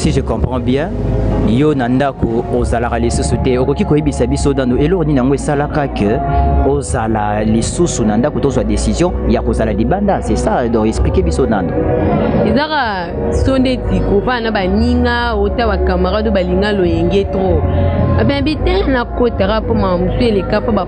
si je comprends bien, yo nandako ozala les sociétés okoki koyebisa biso dano eloko nini yango esalaka que ozala lisusu nandako tozwa décision ya kozala libanda, c'est ça, donc expliquer biso nando ezaka sonde tiko na baninga ota wa camarade balinga loyenge trop ben biten na kotara po mamusu les kapa ba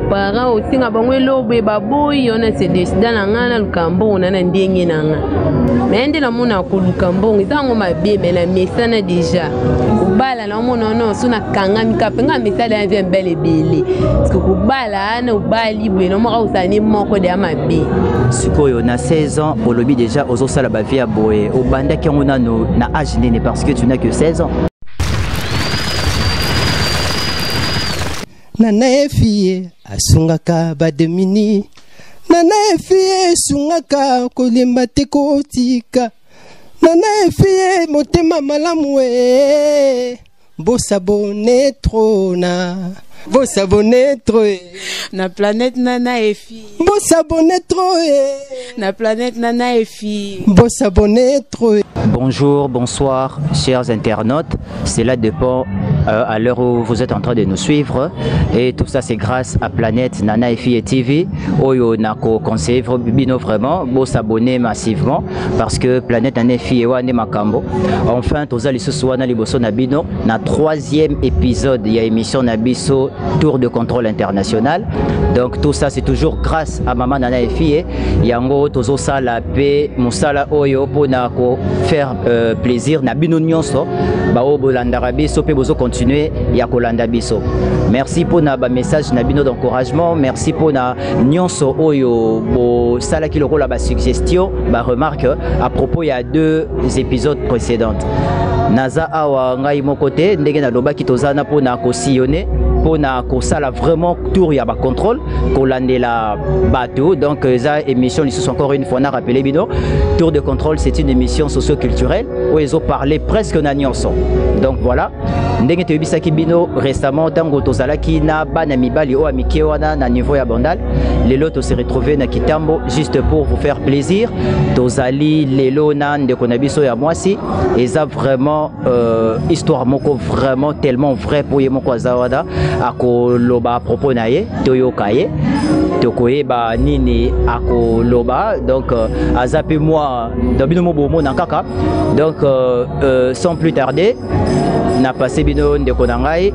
parents aussi nga bango lobe baboyi on se décida na ngana lukambo na ndenge nanga mais ndela mona ko lukambo izango mabe mais la mesana déjà kubala na mona non sona kanga mikape nga mesala ya bien belle belle parce que kubala na ubali bweno mo ka usani moko de mabe sikoyo na 16 ans au lobby déjà ozo sala ba vie boye obanda ki ngona no na âge nene parce que tu n'as que 16 ans. Nana efie asungaka bademini Nana efie sungaka kolemba te kotika Nana efie motema malamu bosabone trona bosabone troe na planète Nana efie bosabone troe na planète Nana efie bosabone troe. Bonjour, bonsoir, chers internautes. Cela dépend à l'heure où vous êtes en train de nous suivre. Et tout ça, c'est grâce à Planète Nana et TV. Oyo nako conseille bino vraiment, beau s'abonner massivement parce que Planète Nana et Wane Makambo. Enfin, tous les sousouana liboso nabino na 3e épisode il y a émission Nabiso Tour de contrôle international. Donc tout ça, c'est toujours grâce à Maman Nana et Fille. Yango tozo sala pe musala oyo ponako faire plaisir na bino nyonso ba obolanda biso pe bozo continuer ya kolanda biso. Merci pour na ba message na bino d'encouragement, merci pour na nyonso oyo bo sala ki lokola ba suggestion, ba remarque à propos il y a 2 épisodes précédents. Naza awa ngai mokote ndenge na loba ki tozana pona ko sillonner pona ko sala vraiment tour ya ba contrôle kolandela bateau. Donc ça émission ils encore une fois on a rappelé bino tour de contrôle, c'est une émission socio-culturelle où ils ont parlé presque na nyonso. Donc voilà ndenge to bisaki bino récemment tango tozala ki na bana mibali o amike wana na niveau ya bandal lelo to se retrouver na Kitambo juste pour vous faire plaisir. Tozali lelo na ndeko na biso ya mwasi et ça vraiment histoire moko vraiment tellement vrai pour yemoko azawada akoloba à propos na ye toyokaye tokoyeba nini akoloba. Donc azape moi dans bino bomo na kaka. Donc sans plus tarder na passé bino ndeko na ngai.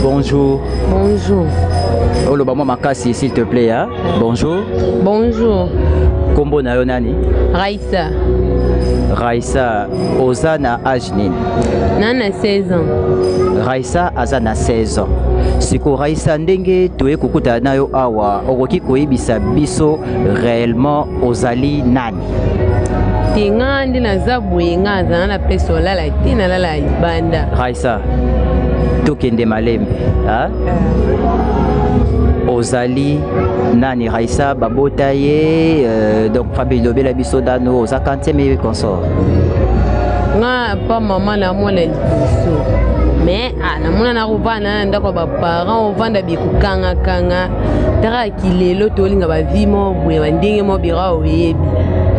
Bonjour. Bonjour. Oloba moi makasi s'il te plaît hein. Bonjour. Bonjour. Kombo na yo nani? Raissa. Raissa ozana âge nini? Nana 16 ans. Raissa azana 16 ans. Siko Raissa ndenge toye kukuta nayo awa okoki koyebisa biso réellement ozali nani? Tinga ndina zabwe nga zana la peso la tina la banda. Raissa tokende malembe hein? Ozali nani Raissa babota ye donc Fabio Lobela biso dano oza quantième consort nga pa maman na mwana liposo mais na mwana na kovana ndako ba parents ovanda bikukanga kanga tara kilelo tolinga ba vimo bwe bandenge mo bira oyebi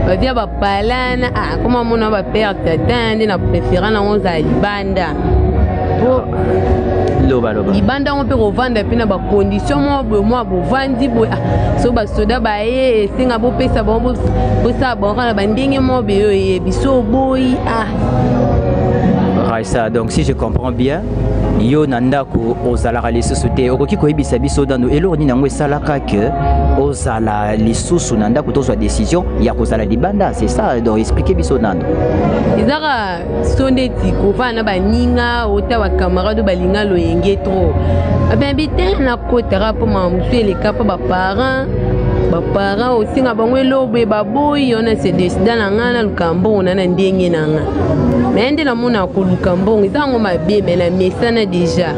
ba via ba palana comment mona ba père tata ndi na préférant na onza libanda loba libanda on peut revendre puis na ba condition moi bo vandi bo so ba soda ba ye singa bo pesa bo sa bo kana bandenge mo be ye biso boy Raissa, donc si je comprends bien yo nandako ozala lisusu te okoki koyebisa biso dano eloko nini yango esalaka ke ozala lisusu nandako tozwa décision ya kozala libanda, c'est ça, donc expliquer biso nando ezaka sonde tiko vana baninga ota wa camarade balinga loyenge trop ben biten na kotara po mamusu les kapa ba parents aussi nga bango lobe baboyi on se décida na ngana lukambo na ndenge nanga mais ndela mona ko lukambo izango mabe mais la mesana déjà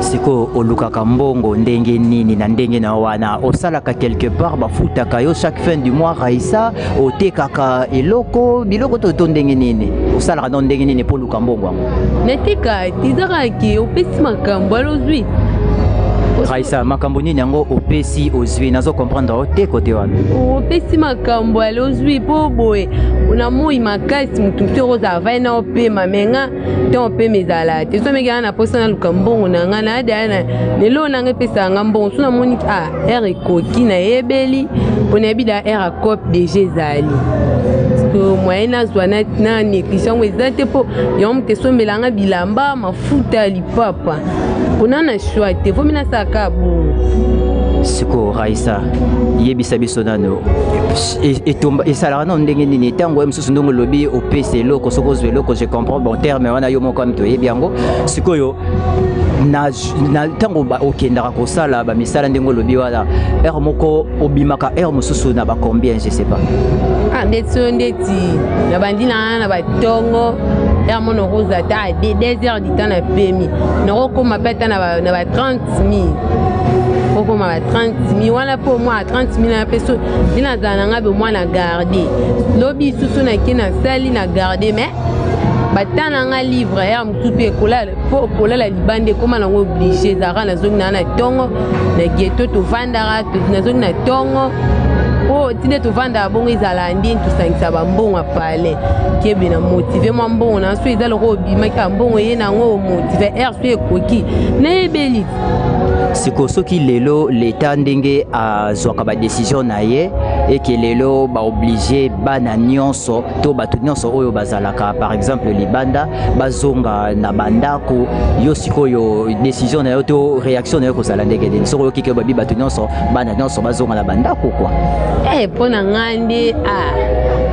siko olukaka mbongo ndenge nini na ndenge na wana osalaka quelque part bafutaka yo chaque fin du mois Raissa otekaka eloko biloko to ndenge nini osalaka na ndenge nini po luka mbongo netika tizaka ki opesi makambo alozwi Raissa makambo nini yango opesi ozwi nazo comprendre ote côté wana opesi makambo ale ozwi po boye una moi makasi mutu roza vai na opema menga te opema ezala te so mega na posa na luka mbongo na nga na ada lelo na nga pesa nga mbongo so na moni ere koki na yebeli pona bida ere cop DG zali que moyena zwana na négligence ezate po yom te so melanga bilamba mafuta lipapa pona na choix te fo mina saka bon siko Raissa yebisa biso nano etomba esalaka na ndenge nini ntango msusu ndongo lobi opesa eloko soko ozwa eloko je comprends bon terme wana yo moko mto yebi yango sikoyo na ntango okendaka kosala bamisala ndenge olobi wana ere moko obimaka ere mosusu na bacombien je sais pas ndeti na bandina na batongo ere mono rosa ta 2 heures du temps na pemi nokokoma peta na ba 30 000 Pourquoi ma 30 000 wala pour moi 30 000 na peso dina zananga be moi na garder lobi susu na kina sali na garder mais batana nga livre ya mtupe kola la libande koma na obligé zara na zongi na tongo na ghetto to vandara to na zongi na tongo po tinde to vanda bongo izala ndine to sangisa ba mbongo pale kebe na motiver moi mbongo na so izala robi maka mbongo ye na ngo motiver so ekoki na ebeli siko soki lelo l'état ndenge azwaka ba décision na ye et que lelo ba obligé bana nyonso to batu nyonso oyo bazalaka par exemple libanda bazonga na bandako yo sikoyo décision na yo to réaction na yo kozala ndenge nini soko yo kike babi batu nyonso bana nyonso bazonga na bandako quoi pona ngande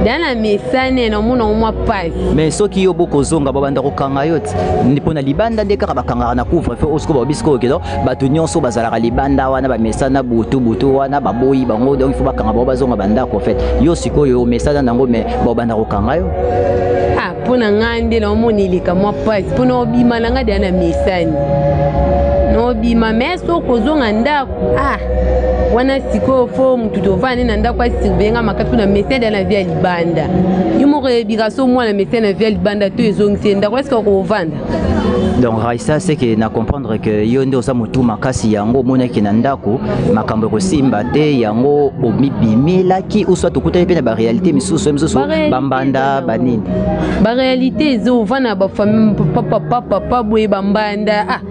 dana mesane na mona mwa passe mais soki yo boko zonga babanda kokanga yo ni pona libanda ndeka bakanga na couvre feu osko ba bisko kedo batu nyonso bazalaka libanda wana ba mesana butu wana baboyi bango donc il faut bakanga ba bazonga bandako en fait yo sikoyo mesana nango mais babanda kokanga yo pona ngande na moni lika mwa passe pona obima nanga dana mesane no bima meso kozonga ndako wana siko fo mutu tovani na ndako asirvenga makatu na mesede na via libanda yumo rebika so mwana mesede na via libanda to ezongisi ndako est-ce ko vanda donc Raissa c'est que na comprendre que yo ndo sa mutu makasi yango mona ki na ndako makambo ko simba te yango omibimela ki uswa tukuta pe na ba réalité misusu bambanda banini ba réalité zo vana ba famille papa boye bambanda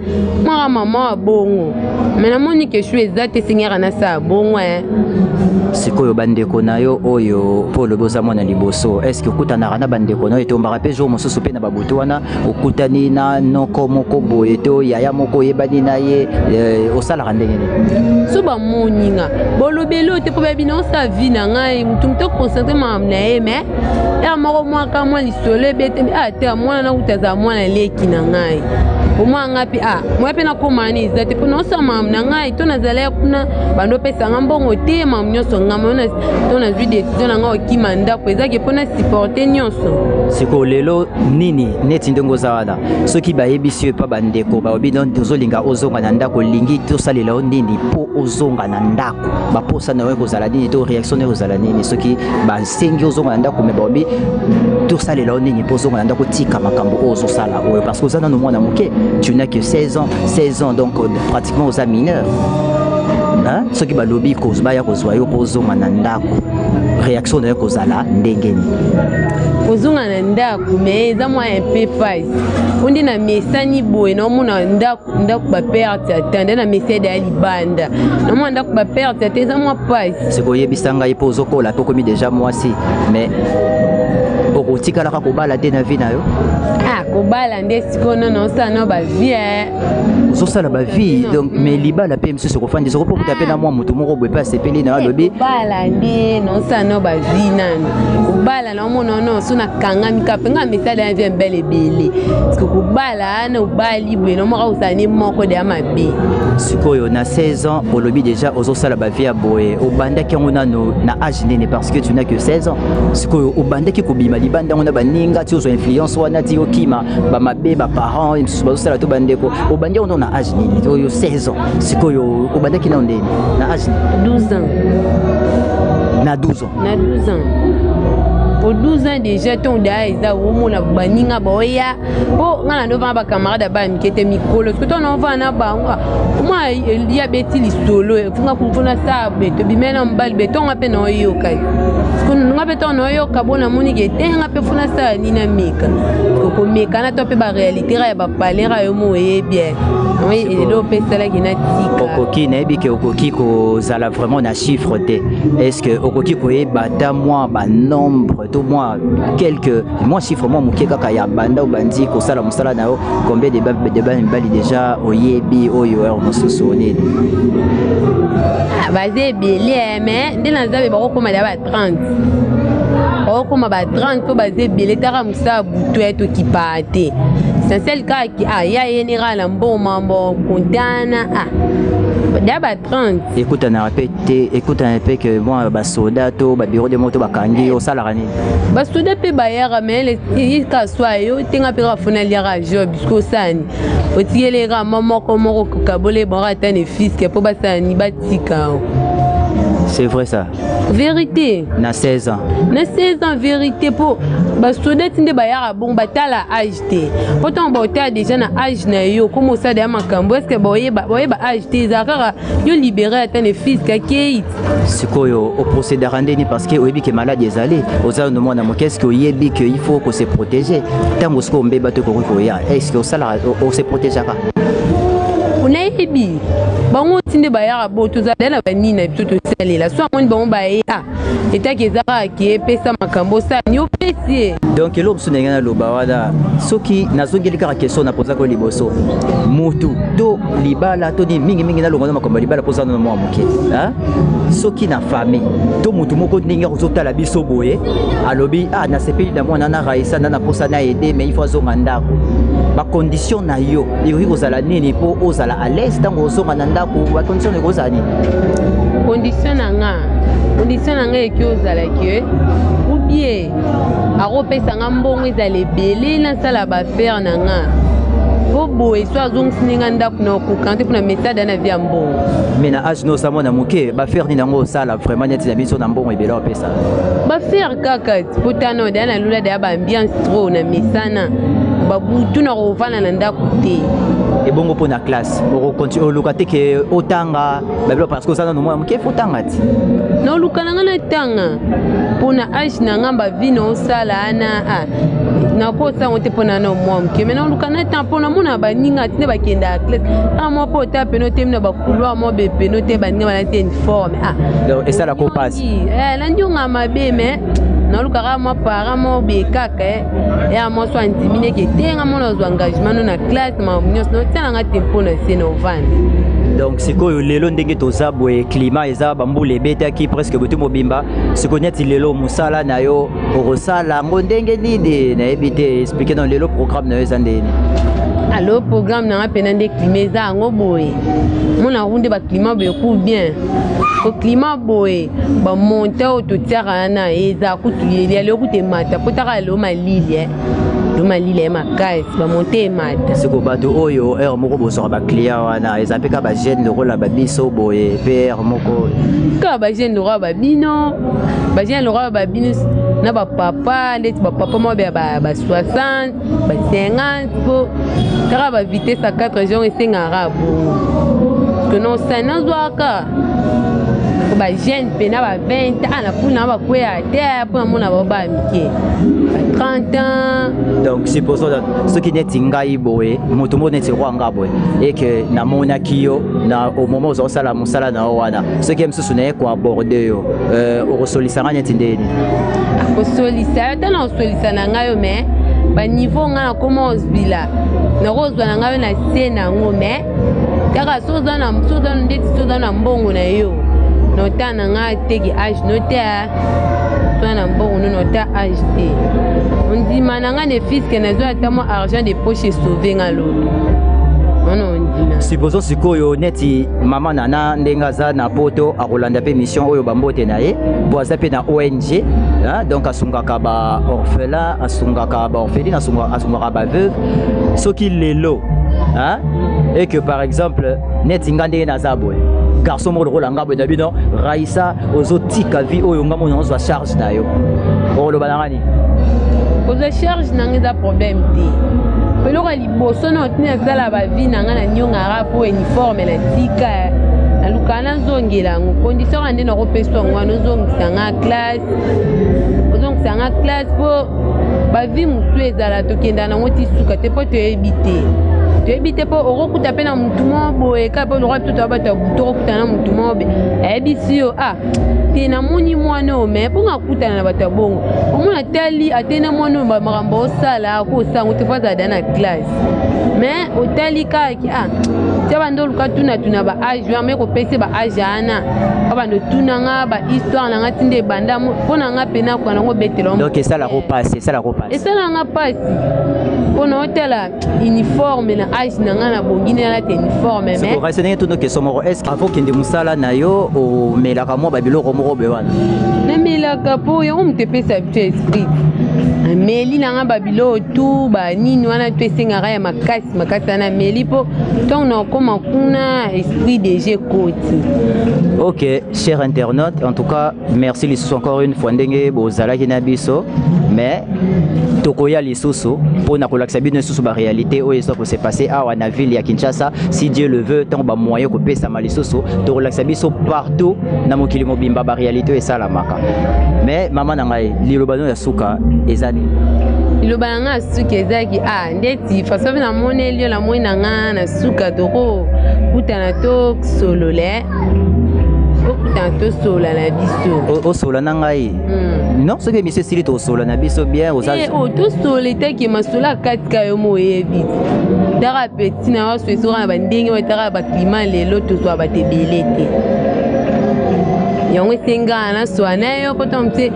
mama bongo mais na moni que je suis exact seigneur na sa bongo sikoyo bandeko na yo oyo po loboza mwana liboso est-ce que okutana na bandeko na yo etombaka pe jour mosusu pe na babutu wana okutani na noko moko boye to yaya moko yebani na ye osalaka ndenge nini so bamoninga bolobelo te po babina osa vie na ngai mutu to concentre ma na ye mais moko mwaka mwa lisolo ebete te mwana na utaza mwana leki na ngai Oma ngapi moi pe na komani zate po no sama na ngai to nazala kuna bando pesa ngambongo te mam nyonso ngamona to na jui décision nga okimanda ko ezake po na supporter nyonso siko lelo nini neti ndongo zawana soki bayebisi pa bandeko ba obi don tozolinga ozonga na ndako lingi to salela nini po ozonga na ndako ba posa na weko zala nini to réaction na zala nini soki ba sengi ozonga na ndako me ba obi to salela nini po ozonga na ndako tika makambo ozo sala oyo parce que ozana no mwana moke tu n'as que 16 ans donc pratiquement aux mineurs. Hein? Ce qui va lobby cause baya kozwa yo pozonga na ndako. Réaction de kozala ndengeni. Kozonga na ndako mais za moi un peu face. Undi na mesani boye na mona ndako ba perte atende na mesede ya libanda. Na mona ndako ba perte atende za moi face. C'est koye bisanga ipozo ko la tokomi déjà moi si mais okotikala ka kobala te na vie na yo. Kobala ndesiko non ça no ba vie zo sala ba vie donc mais libala pe mse ko fandi zo ko taper na moi mutu moko boye pas sepeli na lobi kobala ndi non ça no ba vie nani kobala na mo non suna kanga mikape nga misala ya vie belle belle parce que kobala na obali boye no mo usani moko de amabe sikoyo na 16 ans au lobby déjà ozo sala ba vie boye obanda ki ngona no na âge nene parce que tu n'as que 16 ans sikoyo obanda ki kobima libanda ngona baninga ti ozo influence wana ti okima ba mabe ba parents bazo sala to bandeko obanda on a âge nini to yo 16 ans sikoyo obanda ki na ndeni na âge 12 ans na 12 ans na 12 ans Pour 12 ans déjà, ton da eza omo na baninga boya. Oh, ngana no va ba camarade ba mi kete mikolo. Parce que ton on va na ba moi il y a beti li solo. Funga kufuna sa beto bimena mbali beto ngape no yo kai. Parce que ngape ton no yo kabona moni gete ngape funa sa ni na mika. Ko meka na tope ba réalité ra ba palera yo mo e bien. Oui, et là pesa la gina tika. Okoki na ebi ke okoki ko zala vraiment na chiffre te. Est-ce que okoki ko e bata moi ba nombre tout moi quelques moi chiffre moi muke kaka ya banda ou bandi ko sala musala na yo combien de bali déjà oyebi oyo er mosusu oneli. Ah basé belé mais ndina zabe ba ko ma da ba 30. O ko ma ba 30 ko basé belé tara musa butu eto kipate. C'est celle qui a général en bon mambo contana d'abord 30. Écoute un peu que moi ba soda to ba bureau de moto ba kangi au salaire ni. Ba soda pe ba yara mais il ka soit yo tinga pe rafuna liara job jusqu'au sani. O tiele ga maman comme ko kabole bon atane fils que po ba sani ba tika. C'est vrai ça. Vérité. Na 16 ans. Na 16 ans vérité pour ba soda tinde ba yara bon batala âge te. Pourtant ba ota déjà na âge na yo comme ça de makambo est-ce que ba âge te zakara yo libérer atane fils ka kei. Sikoyo au procédé rendez-ni parce que oyebi que malade est allé. Oza no mona mo qu'est-ce que oyebi que il faut que se protéger. Tango sko mbeba to ko ya. Est-ce que au salaire on se protéger ka? Unayibi bango tinde bayara boto za dela banina bitoto salela so amoni bango baye etaki ezaka ki epesa makambo sa ni opesi. Donc l'homme sunenga na loba wada soki nazongeli kaka question na posa ko liboso mutu do libala to ni mingi na longo na makomba libala posa na mo amuke hein soki na famille to mutu moko ndinga kozotala biso boye alobi na sepeli na mwana na raisa na posa na aider mais il faut zonga ndako ba condition na yo ikoki kozala nini po ozala à l'aise tango ozonga na ndako ba condition ekozala nini? Condition nanga eki ozala ke ou bien akopesa nga mbongo ezala ebele nasala bafaire nanga po boye so azongisinenga ndako na okokante mpona mesada na via mbongo. Mais na age no samona muke bafaire nini yango osala vraiment neti na biso na mbongo ebele opesa bafaire kaka potano da na lula da ba ambiance trop na mesana babutu na kovana na ndako te. Et bon pour la classe on continue au locaté que otanga parce que ça non moi qui faut tanga ti no lukana na tanga pona age na ngamba vino sala na na ko sa on te pona no moi ke mais no lukana ta pona mona ba ninga tine ba kenda classe mo po ta peno te na ba kulwa mo be peno te ba ninga ba te uniforme et ça la ko passe la ndionga mabe mais na lukaka mo para mo be kaka ya mo so antimine ke tenga mo na zo engagement na classe ma nyos no tanga tempo na seno van. Donc sikoyo lelo ndenge toza boye climat eza bambule betaki presque butu mobimba siko neti lelo musala na yo orosala ngo ndenge nini na ebite expliquer dans lelo programme na yo eza ndeni. Alors programme na pena de climat za ngo boye mona runde ba climat be ku bien ko climat boye ba monter auto tiara na eza kutuyeli ale okute mata potaka lo malili malile makai ba monter mata siko bato oyo moko boso ba client wana ezapeka ba jeune le rôle ba biso boye père moko ka ba jeune le roi ba bino ba jeune le roi ba bino na ba papa ndeti ba papa mo ba 60 ba 50 ko tara ba vitesse à 4 jours et 5 arabo que non ça non doaka ba jeune pena ba 20 ana puna ba kwea te puna mona ba mike 30 ans. Donc supposons ce qui n'est ngai boye moto mo neti rwanga boye et que na mona kiyo na au moment où ça la musala na wana ce qui me souvenait quoi aborder yo au solisanga neti ndeni ko solisa ta na solisa na ngayo mais ba niveau nga comment osbila na rozwa na ngayo na sena ngome kaka soza na mbongo na yo nota na nga teki age nota na mbongo nota age te on dit mananga ne fils que na zo atamo argent de poche sauver nga lolo non supposons sikoyo neti mama nana ndenga za na poto akolanda pe mission oyo bambote na ye boaza pe na ONG donc asungaka ba orphelin asungaka ba orpheline asungaka ba veuve soki lelo et que par exemple neti ngande na za boye garçon moko lokola ngabo na bino Raissa ozotika vie oyo ngamo na ozwa charge na yo oloba na ngani ozwa charge na ngeza problème te peloko liboso na otina sala ba vie na ngana nyonga rapo uniforme na tika na lukana nzongela ngo condition ande na kopeswa ngwana ozongisa classe po ba vie mutu ezala tokenda na ngoti suka te po toyebite po okokuta pe na mutu moboye ka po lokwa tutu abata buto okuta na mutu mobe ayebisi yo te na moni mwana o me po ngakutana na bato bongo omona tali atena mwana makambo osala akosango te faza da na classe mais otali kaki tia bando luka tuna ba age me kopese ba age ana abando tunanga ba histoire nanga tinde banda po nanga pena kwa nango betelo donc ça la repasse et ça nanga passe pona otela uniforme na age nanga na bongine na te uniforme mais c'est pour renseigner tout nos questions moro est-ce avant kende musala na yo o melaka mo babilo romo be wana na melaka po yo mtepesa bitu esprit meli nanga babilo tu ba nini wana tu esengaka ya makasi na meli po donc na koma kuna esprit DG Koti. Ok, chers internautes, en tout cas merci lisusu encore une fois ndenge bozalaki na biso mais tokoya lisusu pona kolakisa bino lisusu ba réalité oyo ça peut se passer awa na ville ya Kinshasa si Dieu le veut tant ba moyen ko pesa malisusu to kolakisa biso partout na mokili mobimba ba réalité et ça la maka mais maman na ngai lilobano ya suka ezali liloba nanga suka ezaki ndeti façon na mone lio la moina nga na suka toko kutana to solole okutana sola na biso o sola na ngai non ce que monsieur Sili to sola na biso bien aux to sola taki masola katika yo moyebi dara petit na waso esora na bandenge watara ba climat lelo to so ba tebelete yango esenga na swana yo po tomte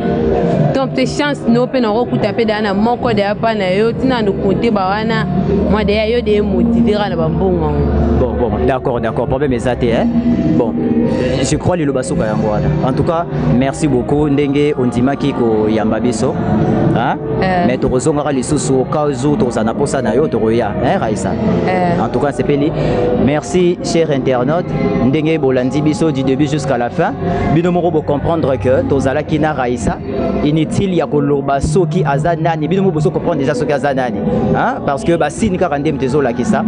chance no pe na kokuta pe dana moko de apa na yo tina no compter ba wana moi de yo de motiver na bambongo bon d'accord problème ezate bon je crois le basuka yango wana en tout cas merci beaucoup ndenge ondimaki ko yamba biso mais to kozonga lisusu kazu to sana posa na yo to roya Raissa en tout cas c'est peli merci chers internautes ndenge bolandi biso du début jusqu'à la fin bino moko bo comprendre que to zala kina Raissa inutile ya koloba soki azanani bino moko bo comprendre déjà soki azanani parce que ba sini ka randem tezola kisa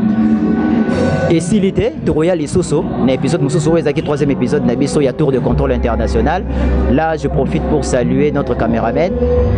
et s'il était Royal et Soso, l'épisode Moussoso est qui troisième épisode Nabiso il y a tour de contrôle international. Là je profite pour saluer notre caméraman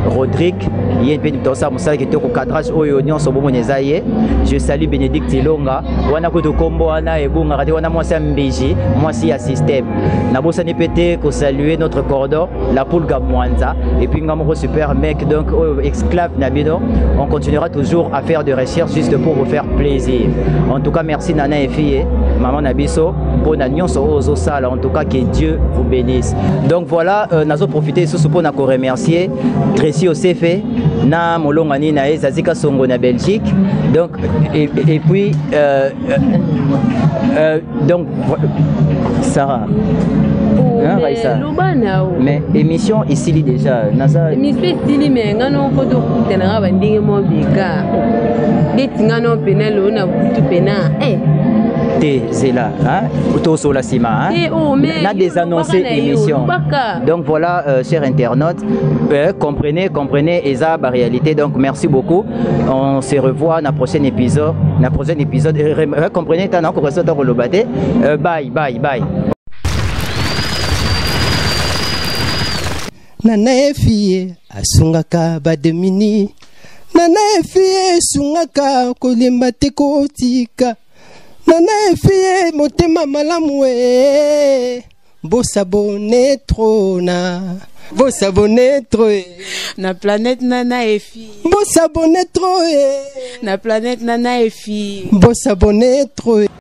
Rodrigue. Il y a une petite danse qui était au cadrage au Union sur Bomonezaye. Je salue Bénédicte Ilonga. Wana ko to kombo ana e bunga kati wana mwasi mbiji mwasi ya système. Nabosa ni pété ko saluer notre cordon la poule Gamwanza et puis ngamo super mec donc esclave Nabino. On continuera toujours à faire de recherches juste pour vous faire plaisir. En tout cas merci Nana et fille, maman Nabiso, pour Nagnon Ozo Sala, en tout cas que Dieu vous bénisse. Donc voilà, nous avons profité de ce pour nous remercier Tracy Osefe, na Molongani na Zazika Songo na Belgique. Donc et puis donc Sarah. Mais émission ici déjà émission ici mais ngano ko to kutana ba ndenge mo bika deti ngano penelo na butu pena Zela, tout sur la cima, on a des annoncés émissions. Donc voilà, chers internautes, comprenez, Eza, la réalité. Donc merci beaucoup. On se revoit dans le prochain épisode. Comprenez, t'as encore le bâté. Bye. Nana fille, asungaka bademini. Nana fille, sungaka kolimba tekotika. Nana fille, motema malamu bosabone trop na planète Nana et fille. Bosabone trop na planète Nana et fille. Bosabone trop